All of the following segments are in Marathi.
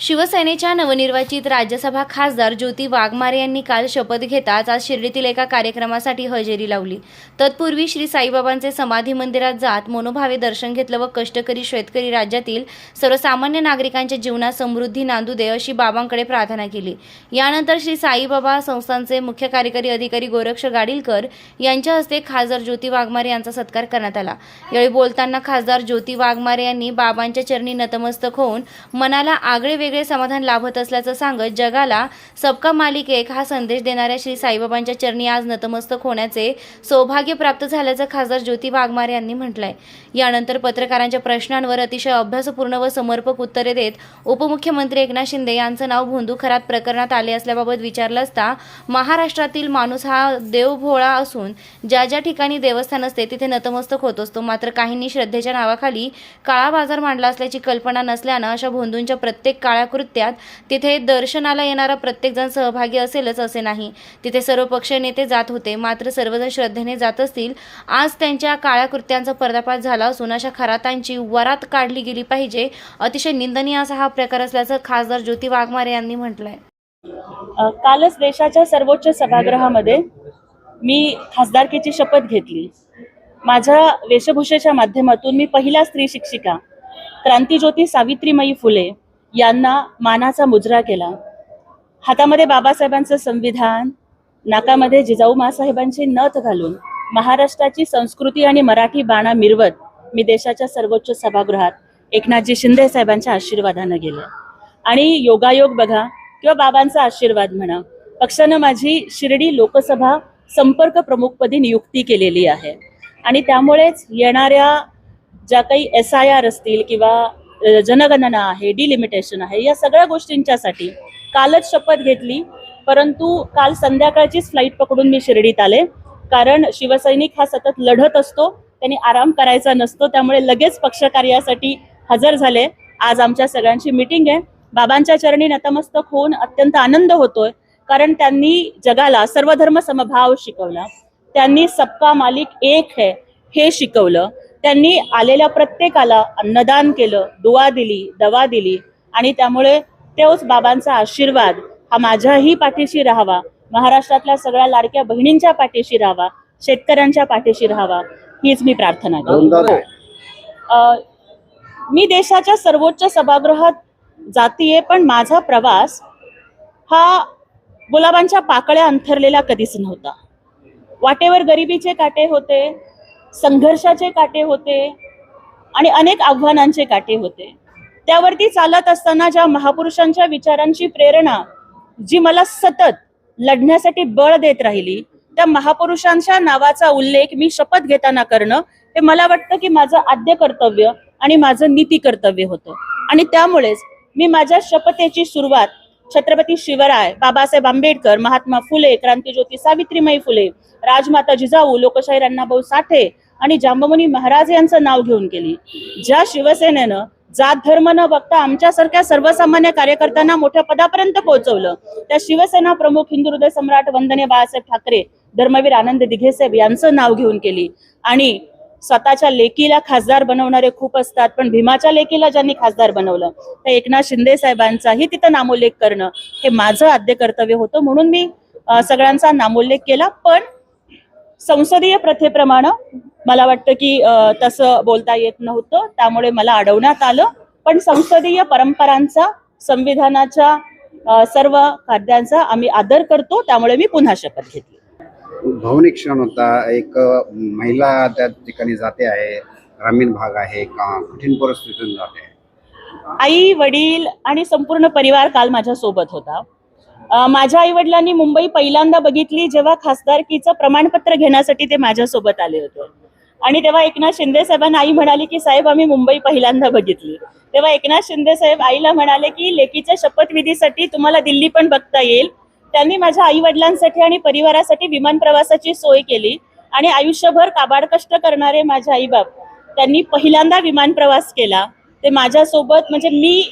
शिवसेनेच्या नवनिर्वाचित राज्यसभा खासदार ज्योती वाघमारे यांनी काल शपथ घेताच आज शिर्डीतील एका कार्यक्रमासाठी हजेरी लावली। तत्पूर्वी श्री साईबाबांचे समाधी मंदिरात जात मनोभावे दर्शन घेतलं व कष्टकरी शेतकरी राज्यातील सर्वसामान्य नागरिकांच्या जीवनात समृद्धी नांदू दे अशी बाबांकडे प्रार्थना केली। यानंतर श्री साईबाबा संस्थानचे मुख्य कार्यकारी अधिकारी गोरक्ष गाडीलकर यांच्या हस्ते खासदार ज्योती वाघमारे यांचा सत्कार करण्यात आला। यावेळी बोलताना खासदार ज्योती वाघमारे यांनी बाबांच्या चरणी नतमस्तक होऊन मनाला आगळे वेगळे समाधान लाभत असल्याचं सांगत जगाला सबका मालिक एक हा संदेश देणाऱ्या श्री साईबाबांच्या चरणी आज नतमस्तक होण्याचे सौभाग्य प्राप्त झाल्याचं खासदार ज्योती वाघमारे यांनी म्हटलंय। यानंतर पत्रकारांच्या प्रश्नांवर अतिशय अभ्यासपूर्ण व समर्पक उत्तरे देत उपमुख्यमंत्री एकनाथ शिंदे यांचं नाव भोंदू खरात प्रकरणात आले असल्याबाबत विचारलं असता महाराष्ट्रातील माणूस हा देवभोळा असून ज्या ज्या ठिकाणी देवस्थान असते तिथे नतमस्तक होत असतो, मात्र काहींनी श्रद्धेच्या नावाखाली काळा बाजार मांडला असल्याची कल्पना नसल्यानं अशा भोंदूंच्या प्रत्येक काळ्या कृत्यात तिथे दर्शनाला येणारा प्रत्येकजण सहभागी असेलच असे नाही। तिथे सर्व पक्षीय नेते जात होते, मात्र सर्वजण श्रद्धेने जात असतील। आज त्यांच्या काळ्या कृत्यांचा पर्दाफाश झाला असून अशा खरातांची वरात काढली गेली पाहिजे। अतिशय निंदनीय असा हा प्रकार असल्याचं खासदार ज्योती वाघमारे यांनी म्हटलंय। कालच देशाच्या सर्वोच्च सभागृहामध्ये मी खासदारकीची शपथ घेतली। माझ्या वेशभूषेच्या माध्यमातून मी पहिला स्त्री शिक्षिका क्रांतीज्योती सावित्रीमाई फुले यांना मानाचा मुजरा केला। हातामध्ये बाबासाहेबांचं संविधान, नाकामध्ये जिजाऊ मासाहेबांची नथ घालून महाराष्ट्राची संस्कृती आणि मराठी बाणा मिरवत मी देशाच्या सर्वोच्च सभागृहात एकनाथजी शिंदे साहेबांच्या आशीर्वादानं गेले। आणि योगायोग बघा किंवा बाबांचा आशीर्वाद म्हणा, पक्षानं माझी शिर्डी लोकसभा संपर्क प्रमुखपदी नियुक्ती केलेली आहे। आणि त्यामुळेच येणाऱ्या ज्या काही SIR असतील किंवा जनगणना आहे, डिलिमिटेशन आहे, या सगळ्या गोष्टींच्यासाठी कालच शपथ घेतली। परंतु काल संध्याकाळचीच फ्लाईट पकडून मी शिर्डीत आले, कारण शिवसैनिक हा सतत लढत असतो, त्यांनी आराम करायचा नसतो। त्यामुळे लगेच पक्षकार्यासाठी हजर झाले। आज आमच्या सगळ्यांची मीटिंग आहे। बाबांच्या चरणी नतमस्तक होऊन अत्यंत आनंद होतोय, कारण त्यांनी जगाला सर्वधर्म समभाव शिकवला, त्यांनी सबका मालिक एक है हे शिकवलं, त्यांनी आलेल्या प्रत्येकाला अन्नदान केलं, दुआ दिली, दवा दिली। आणि त्यामुळे तोच बाबांचा आशीर्वाद हा माझ्याही पाठीशी राहावा, महाराष्ट्रातल्या सगळ्या लाडक्या बहिणींच्या पाठीशी राहावा, शेतकऱ्यांच्या पाठीशी राहावा, हीच मी प्रार्थना करतो। मी देशाच्या सर्वोच्च सभागृहात जातीये, पण माझा प्रवास हा गुलाबांच्या पाकळ्या अंथरलेला कधीच नव्हता। वाटेवर गरिबीचे काटे होते, संघर्षाचे काटे होते आणि अनेक आव्हानांचे काटे होते। त्यावरती चालत असताना ज्या महापुरुषांच्या विचारांची प्रेरणा जी मला सतत लढण्यासाठी बळ देत राहिली, त्या महापुरुषांच्या नावाचा उल्लेख मी शपथ घेताना करणं हे मला वाटतं की माझं आद्य कर्तव्य आणि माझं नीती कर्तव्य होतं। आणि त्यामुळेच मी माझ्या शपथेची सुरुवात छत्रपती शिवराय, बाबासाहेब आंबेडकर, महात्मा फुले, क्रांतीज्योती सावित्रीमाई फुले, राजमाता जिजाऊ, लोकशाहीर अण्णाभाऊ साठे आणि जांबुनी महाराज यांचं नाव घेऊन केली। ज्या शिवसेनेनं जात धर्म न बघता आमच्यासारख्या सर्वसामान्य कार्यकर्त्यांना मोठ्या पदापर्यंत पोहोचवलं, त्या शिवसेना प्रमुख हिंदू हृदय सम्राट वंदनीय बाळासाहेब ठाकरे, धर्मवीर आनंद दिघेसाहेब यांचं नाव घेऊन केली। आणि स्वतःच्या लेकीला खासदार बनवणारे खूप असतात, पण भीमाच्या लेकीला ज्यांनी खासदार बनवलं त्या एकनाथ शिंदे साहेबांचाही तिथं नामोल्लेख करणं हे माझं आद्य कर्तव्य होतं, म्हणून मी सगळ्यांचा नामोल्लेख केला। पण संसदीय प्रथेप्रमाणे मला वाटतं की तसं बोलता येत नव्हतं, त्यामुळे मला अडवण्यात आलं। पण संसदीय परंपरांचा, संविधानाच्या सर्व कायद्यांचा आम्ही आदर करतो, त्यामुळे मी पुन्हा शपथ घेतली। भावनिक क्षण होता। एक महिला त्या ठिकाणी जाते आहे, ग्रामीण भाग आहे, कठीण परिस्थितीतून जाते। आई वडील आणि संपूर्ण परिवार काल माझ्या सोबत होता। माझ्या आई वडिलांनी मुंबई पहिल्यांदा बघितली जेव्हा खासदारकीचं प्रमाणपत्र घेण्यासाठी ते माझ्या सोबत आले होते। आणि तेव्हा एकनाथ शिंदे साहेबांना आई म्हणाली की साहेब आम्ही मुंबई पहिल्यांदा बघितली। तेव्हा एकनाथ शिंदे साहेब आईला म्हणाले की लेकीच्या शपथविधीसाठी तुम्हाला दिल्ली पण बघता येईल। त्यांनी माझ्या आई वडिलांसाठी आणि परिवारासाठी विमान प्रवासाची सोय केली। आणि आयुष्यभर काबाड कष्ट करणारे माझे आईबाप त्यांनी पहिल्यांदा विमान प्रवास केला। ते माझ्यासोबत, म्हणजे मी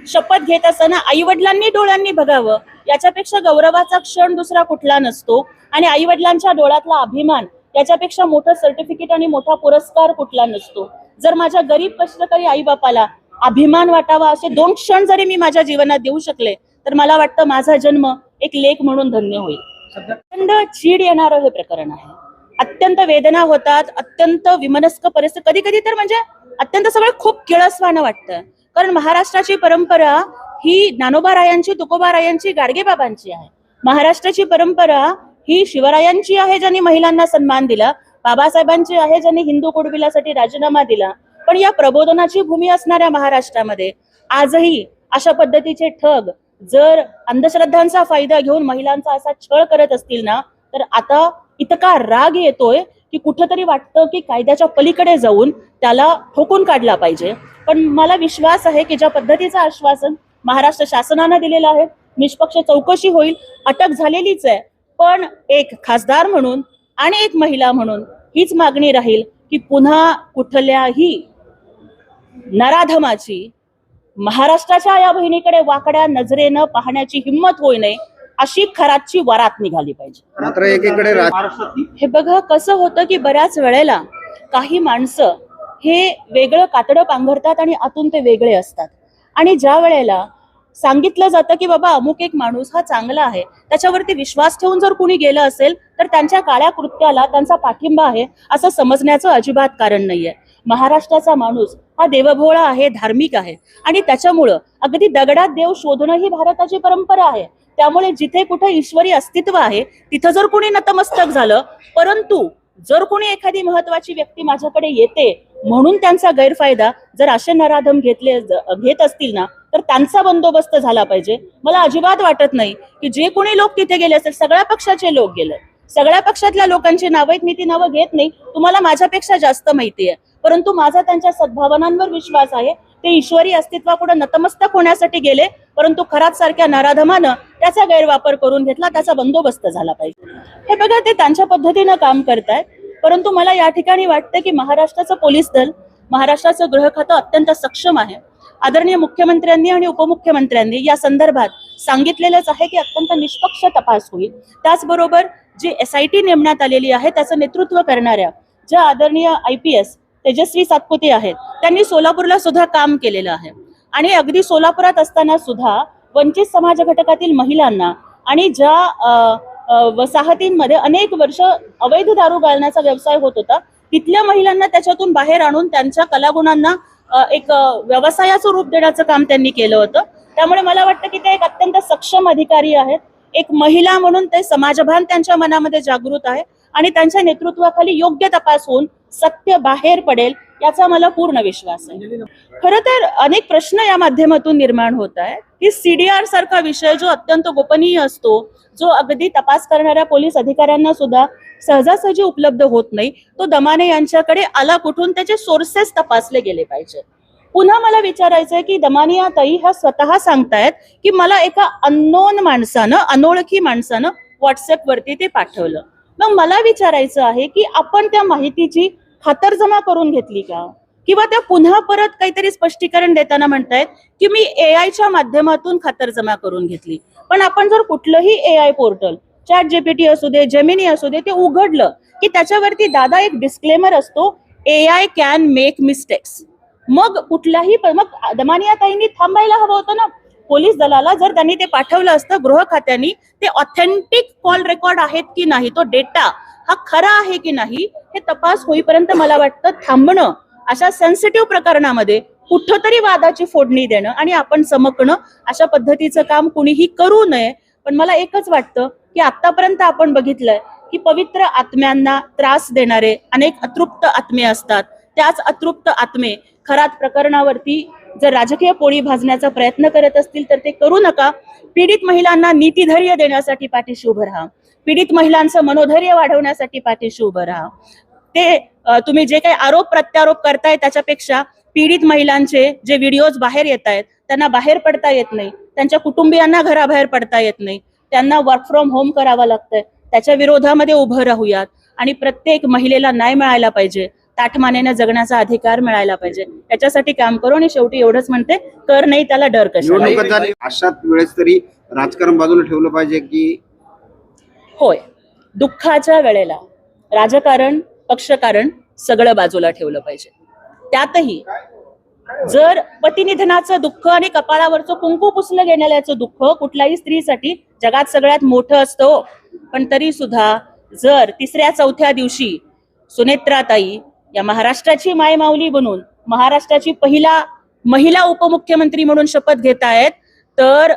शपथ घेत असताना आई वडिलांनी डोळ्यांनी बघावं याच्यापेक्षा गौरवाचा क्षण दुसरा कुठला नसतो। आणि आई वडिलांच्या डोळ्यातला अभिमान याच्यापेक्षा मोठं सर्टिफिकेट आणि मोठा पुरस्कार कुठला नसतो। जर माझ्या गरीब कष्टकरी आई बापाला अभिमान वाटावा असे 2 क्षण जरी मी माझ्या जीवनात देऊ शकले तर मला वाटतं माझा जन्म एक लेख म्हणून धन्य होईल. अत्यंत चीड येणारं हे प्रकरण आहे. अत्यंत वेदना होतात, अत्यंत विमनस्क परिस्थिती, कधी कधी तर म्हणजे अत्यंत सगळं खूप किळसवाणं वाटतं. कारण महाराष्ट्राची परंपरा ही ज्ञानोबारायांची, तुकोबारायांची, गाडगेबाबांची आहे. महाराष्ट्राची परंपरा ही शिवरायांची आहे, ज्यांनी महिलांना सन्मान दिला. बाबासाहेबांची आहे, ज्यांनी हिंदू कुडबिलासाठी राजीनामा दिला. पण या प्रबोधनाची भूमी असणाऱ्या महाराष्ट्रामध्ये आजही अशा पद्धतीचे ठग जर अंधश्रद्धांचा फायदा घेऊन महिलांचा असा छळ करत असतील ना, तर आता इतका राग येतोय की कुठंतरी वाटतं की कायद्याच्या पलीकडे जाऊन त्याला ठोकून काढला पाहिजे. पण मला विश्वास आहे की ज्या पद्धतीचं आश्वासन महाराष्ट्र शासनानं दिलेलं आहे, निष्पक्ष चौकशी होईल, अटक झालेलीच आहे. पण एक खासदार म्हणून आणि एक महिला म्हणून हीच मागणी राहील की पुन्हा कुठल्याही नराधमाची महाराष्ट्राच्या या बहिणीकडे वाकड्या नजरेनं पाहण्याची हिंमत होई नये, अशी खराची वरात निघाली पाहिजे. मात्र एकीकडे हे बघा कसं होतं की बऱ्याच वेळेला काही माणसं हे वेगळं कातडं पांघरतात आणि आतून ते वेगळे असतात. आणि ज्या वेळेला सांगितलं जातं की बाबा अमुक एक माणूस हा चांगला आहे, त्याच्यावरती विश्वास ठेवून जर कुणी गेलं असेल तर त्यांच्या काळ्या कृत्याला त्यांचा पाठिंबा आहे असं समजण्याचं अजिबात कारण नाहीये. महाराष्ट्राचा माणूस हा देवभोळा आहे, धार्मिक आहे आणि त्याच्यामुळं अगदी दगडात देव शोधणं ही भारताची परंपरा आहे. त्यामुळे जिथे कुठे ईश्वरी अस्तित्व आहे तिथं जर कोणी नतमस्तक झालं, परंतु जर कोणी एखादी महत्वाची व्यक्ती माझ्याकडे येते म्हणून त्यांचा गैरफायदा जर असे नराधम घेत असतील ना, तर त्यांचा बंदोबस्त झाला पाहिजे. मला अजिबात वाटत नाही की जे कोणी लोक तिथे गेले असेल, सगळ्या पक्षाचे लोक गेले, सगळ्या पक्षातल्या लोकांची नावं आहेत, मी ती नावं घेत नाही, तुम्हाला माझ्यापेक्षा जास्त माहिती आहे. परंतु माझा त्यांच्या सद्भावनांवर विश्वास आहे. ते ईश्वरी अस्तित्वापुढे नतमस्तक होण्यासाठी गेले, परंतु खरात सारख्या नराधमानं त्याचा गैरवापर करून घेतला, त्याचा बंदोबस्त झाला पाहिजे. हे बघा, ते त्यांच्या पद्धतीनं काम करतायत. परंतु मला या ठिकाणी वाटतं की महाराष्ट्राचं पोलीस दल, महाराष्ट्राचं गृह खातं अत्यंत सक्षम आहे. आदरणीय मुख्यमंत्र्यांनी आणि उपमुख्यमंत्र्यांनी या संदर्भात सांगितलेलंच आहे की अत्यंत निष्पक्ष तपास होईल. त्याचबरोबर जी SIT नेमण्यात आलेली आहे त्याचं नेतृत्व करणाऱ्या ज्या आदरणीय IPS तेजस्वी सातपुते आहेत, त्यांनी सोलापूरला सुद्धा काम केलेलं आहे. आणि अगदी सोलापुरात असताना सुद्धा वंचित समाज घटकातील महिलांना आणि ज्या वसाहतींमध्ये अनेक वर्ष अवैध दारू गाळण्याचा व्यवसाय होत होता, तिथल्या महिलांना त्याच्यातून बाहेर आणून त्यांच्या कलागुणांना एक व्यवसायाचं रूप देण्याचं काम त्यांनी केलं होतं. त्यामुळे मला वाटतं की ते एक अत्यंत सक्षम अधिकारी आहेत. एक महिला म्हणून ते समाजभान त्यांच्या मनामध्ये जागृत आहे आणि त्यांच्या नेतृत्वाखाली योग्य तपास होऊन सत्य बाहेर पडेल याचा मला पूर्ण विश्वास आहे. खरं तर अनेक प्रश्न या माध्यमातून निर्माण होत आहे की CDR सारखा विषय जो अत्यंत गोपनीय असतो, जो अगदी तपास करणाऱ्या पोलीस अधिकाऱ्यांना सुद्धा सहजासहजी उपलब्ध होत नाही, तो दमाने यांच्याकडे आला कुठून, त्याचे सोर्सेस तपासले गेले पाहिजे. पुन्हा मला विचारायचंय की दमानिया ताई ह्या स्वतः सांगतायत की मला एका अननोन माणसानं, अनोळखी माणसानं व्हॉट्सअपवरती ते पाठवलं. मग मला विचारायचं आहे की आपण त्या माहितीची खातरजमा करून घेतली का, किंवा त्या पुन्हा परत काहीतरी स्पष्टीकरण देताना म्हणतायत की मी AI माध्यमातून खातरजमा करून घेतली. पण आपण जर कुठलंही AI पोर्टल, ChatGPT असू दे, जेमिनी असू दे, ते उघडलं की त्याच्यावरती दादा एक डिस्क्लेमर असतो, AI कॅन मेक मिस्टेक्स. मग कुठलाही मग दमानिया ताईंनी थांबायला हवं होतं ना. पोलीस दलाला जर त्यांनी ते पाठवलं असतं गृह खात्याने, ते ऑथेंटिक कॉल रेकॉर्ड आहेत की नाही, तो डेटा हा खरा आहे की नाही, हे तपास होईपर्यंत मला वाटतं थांबणं, अशा सेन्सिटिव्ह प्रकरणामध्ये कुठंतरी वादाची फोडणी देणं आणि आपण चमकणं, अशा पद्धतीचं काम कुणीही करू नये. पण मला एकच वाटतं की आतापर्यंत आपण बघितलंय की पवित्र आत्म्यांना त्रास देणारे अनेक अतृप्त आत्मे असतात. त्याच अतृप्त आत्मे खरात प्रकरणावरती जर राजकीय पोळी भाजण्याचा प्रयत्न करत असतील तर ते करू नका. पीडित महिलांना नीतिधैर्य देण्यासाठी पाठीशी उभं राहा, पीडित महिलांचं मनोधैर्य वाढवण्यासाठी पाठीशी उभं राहा. ते तुम्ही जे काही आरोप प्रत्यारोप करताय त्याच्यापेक्षा पीडित महिलांचे जे व्हिडिओज बाहेर येत आहेत त्यांना बाहेर पडता येत नाही, त्यांच्या कुटुंबियांना घराबाहेर पडता येत नाही, त्यांना वर्क फ्रॉम होम करावं लागतंय, त्याच्या विरोधामध्ये उभं राहूयात आणि प्रत्येक महिलेला न्याय मिळायला पाहिजे, ताठमानेनं जगण्याचा अधिकार मिळायला पाहिजे, याच्यासाठी काम करू. आणि शेवटी एवढंच म्हणते, कर नाही त्याला डर कशाला. अशाच वेळेस तरी राजकारण बाजूला ठेवलं पाहिजे की होय, दुःखाच्या वेळेला राजकारण, पक्षकारण सगळं बाजूला ठेवलं पाहिजे. त्यातही जर पतिनिधनाचं दुःख आणि कपाळावरचं कुंकू पुसलं गेलेल्याचं दुःख कुठल्याही स्त्रीसाठी जगात सगळ्यात मोठं असतं, पण तरी सुद्धा जर तिसऱ्या चौथ्या दिवशी सुनेत्राताई या महाराष्ट्राची मायमाऊली बनून महाराष्ट्राची पहिला महिला उपमुख्यमंत्री म्हणून शपथ घेत आहेत, तर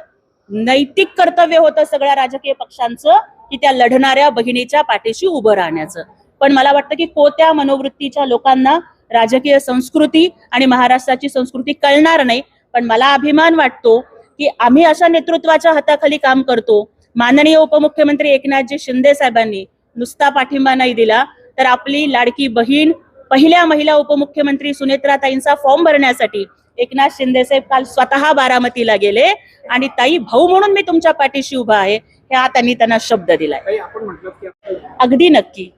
नैतिक कर्तव्य होतं सगळ्या राजकीय पक्षांचं की त्या लढणाऱ्या बहिणीच्या पाठीशी उभं राहण्याचं. पण मला वाटतं की कोत्या मनोवृत्तीच्या लोकांना राजकीय संस्कृती आणि महाराष्ट्राची संस्कृती कळणार नाही. पण मला अभिमान वाटतो की आम्ही अशा नेतृत्वाच्या हाताखाली काम करतो. माननीय उपमुख्यमंत्री एकनाथजी शिंदे साहेबांनी नुसता पाठिंबा नाही दिला, तर आपली लाडकी बहीण पहिल्या महिला उपमुख्यमंत्री सुनेत्राताईंचा फॉर्म भरण्यासाठी एकनाथ शिंदे साहेब काल स्वतः बारामतीला गेले आणि ताई भाऊ म्हणून मी तुमच्या पाठीशी उभा आहे ह्या त्यांना शब्द दिलाय. अगदी नक्की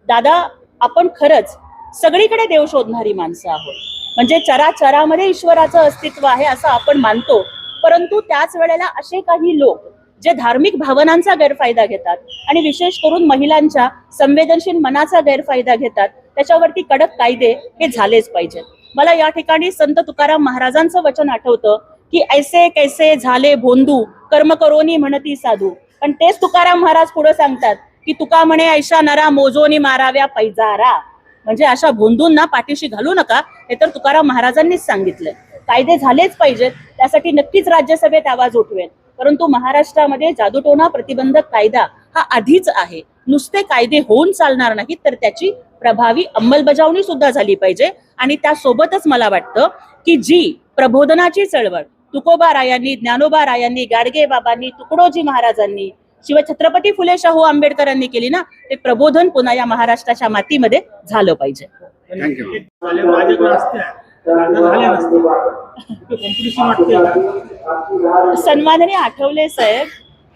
दादा, आपण खरंच सगळीकडे देव शोधणारी माणसं आहोत. म्हणजे चराचरामध्ये ईश्वराचं अस्तित्व आहे असं आपण मानतो, परंतु त्याच वेळेला असे काही लोक जे धार्मिक भावनांचा गैरफायदा घेतात आणि विशेष करून महिलांच्या संवेदनशील मनाचा गैरफायदा घेतात, त्याच्यावरती कडक कायदे हे झालेच पाहिजेत. मला या ठिकाणी संत तुकाराम महाराजांचं वचन आठवतं की ऐसे कैसे झाले भोंदू कर्म करोनी म्हणती साधू. पण तेच तुकाराम महाराज पुढे सांगतात की तुका म्हणे ऐशा नरा मोजोनी माराव्या पैजारा. म्हणजे अशा भोंदूंना पाठीशी घालू नका, हे तर तुकाराम महाराजांनीच सांगितलंय. कायदे झालेच पाहिजेत, त्यासाठी नक्कीच राज्यसभेत आवाज उठवेल. परंतु महाराष्ट्रामध्ये जादूटोणा प्रतिबंधक कायदा हा आधीच आहे. नुसते कायदे होऊन चालणार नाहीत, तर त्याची प्रभावी अंमलबजावणी सुद्धा झाली पाहिजे. आणि त्यासोबतच मला वाटतं की जी प्रबोधनाची चळवळ तुकोबा रायांनी, ज्ञानोबा रायांनी, गाडगे बाबांनी, तुकडोजी महाराजांनी, शिवछत्रपती फुले शाहू आंबेडकरांनी केली ना, ते प्रबोधन पुन्हा या महाराष्ट्राच्या मातीमध्ये झालं पाहिजे. थँक्यू. सन्माननीय आठवले साहेब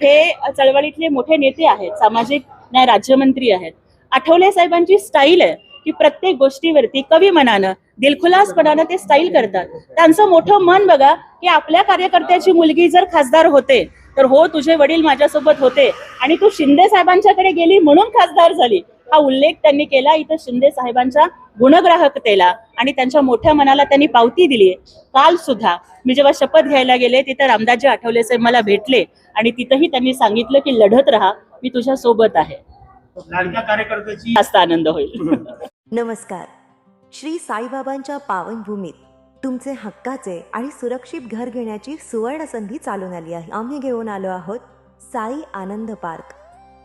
हे चळवळीतले मोठे नेते आहेत, सामाजिक न्याय राज्यमंत्री आहेत. आठवले साहेबांची स्टाईल आहे की प्रत्येक गोष्टीवरती कवी मनानं दिलखुलासपणानं ते स्टाईल करतात. त्यांचं मोठं मन बघा की आपल्या कार्यकर्त्याची मुलगी जर खासदार होते तर हो तुझे वडील माझ्यासोबत होते आणि तू शिंदे साहेबांच्याकडे गेली म्हणून खासदार झाली, हा उल्लेख त्यांनी केला. इथं शिंदे साहेबांच्या गुणग्राहकतेला आणि त्यांच्या मोठ्या मनाला त्यांनी पावती दिली. काल सुद्धा मी जेव्हा शपथ घ्यायला गेले तिथे रामदासजी आठवले साहेब मला भेटले आणि तिथंही त्यांनी सांगितलं की लढत राहा, मी तुझ्या सोबत आहे. लाडक्या कार्यकर्त्याची जास्त आनंद होईल. नमस्कार. श्री साईबाबांच्या पावनभूमीत तुमचे हक्काचे आणि सुरक्षित घर घेण्याची सुवर्ण संधी चालून आली आहे. आम्ही घेऊन आलो आहोत साई आनंद पार्क.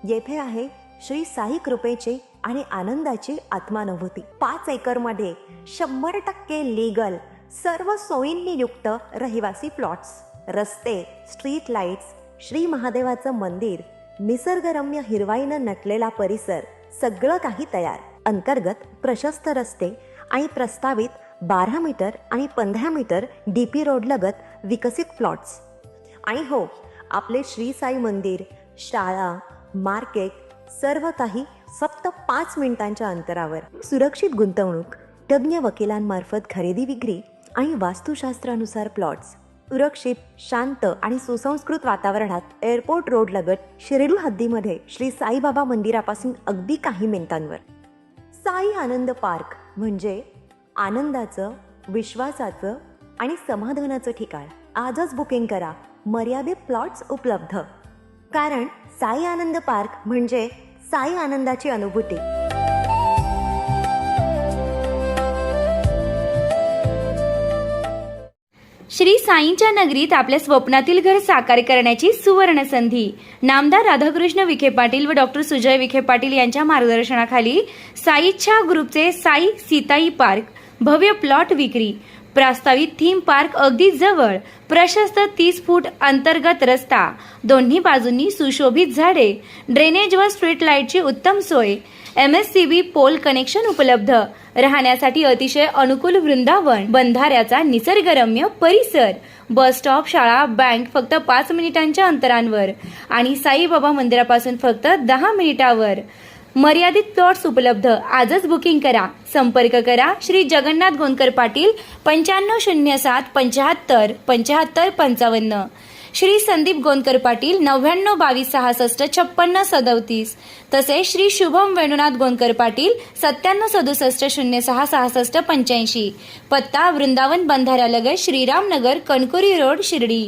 येथे आहे श्री साई कृपेची आणि आनंदाची आत्मानुभूती. 5 एकरमध्ये 100% लीगल सर्व सोयींनी युक्त रहिवासी प्लॉट्स, रस्ते, स्ट्रीट लाईट्स, श्री महादेवाचं मंदिर, निसर्गरम्य हिरवाईनं नटलेला परिसर, सगळं काही तयार. अंतर्गत प्रशस्त रस्ते आणि प्रस्तावित 12 मीटर आणि 15 मीटर DP रोडलगत विकसित प्लॉट्स. आणि हो, आपले श्री साई मंदिर, शाळा, मार्केट सर्व काही फक्त 5 मिनिटांच्या अंतरावर. सुरक्षित गुंतवणूक, तज्ज्ञ वकिलांमार्फत खरेदी विक्री आणि वास्तुशास्त्रानुसार प्लॉट्स. सुरक्षित, शांत आणि सुसंस्कृत वातावरणात एअरपोर्ट रोडलगत शिर्डी हद्दीमध्ये श्री साईबाबा मंदिरापासून अगदी काही मिनिटांवर. साई आनंद पार्क म्हणजे आनंदाचं, विश्वासाचं आणि समाधानाचं ठिकाण. आजच बुकिंग करा. मर्यादित प्लॉट्स उपलब्ध. कारण साई आनंद पार्क म्हणजे साई आनंदाची अनुभूती. श्री साईंच्या नगरीत आपल्या स्वप्नातील घर साकार करण्याची सुवर्ण संधी. नामदार राधाकृष्ण विखे पाटील व डॉक्टर सुजय विखे पाटील यांच्या मार्गदर्शनाखाली साईच्या ग्रुपचे साई सीताई पार्क भव्य प्लॉट विक्री. प्रस्तावित थीम पार्क अगदी जवळ. प्रशस्त 30 फूट अंतर्गत रस्ता, दोन्ही बाजूंनी सुशोभित झाडे, ड्रेनेज व स्ट्रीट लाईटची उत्तम सोय, MSCB पोल कनेक्शन उपलब्ध. राहण्यासाठी अतिशय अनुकूल वृंदावन, बंधाऱ्याचा निसर्गरम्य परिसर, बस स्टॉप, शाळा, बँक फक्त 5 मिनिटांच्या अंतरावर आणि साईबाबा मंदिरापासून फक्त 10 मिनिटावर. मर्यादित प्लॉट्स उपलब्ध. आजच बुकिंग करा. संपर्क करा श्री जगन्नाथ गोंदकर पाटील 9507 75 75 55. श्री संदीप गोंदकर पाटील 99 22 66 56 37 तसेच श्री शुभम वेणुनाथ गोंदकर पाटील 97 67 06 66 85 पत्ता वृंदावन बंधाऱ्यालगत श्रीरामनगर कणकुरी रोड शिर्डी.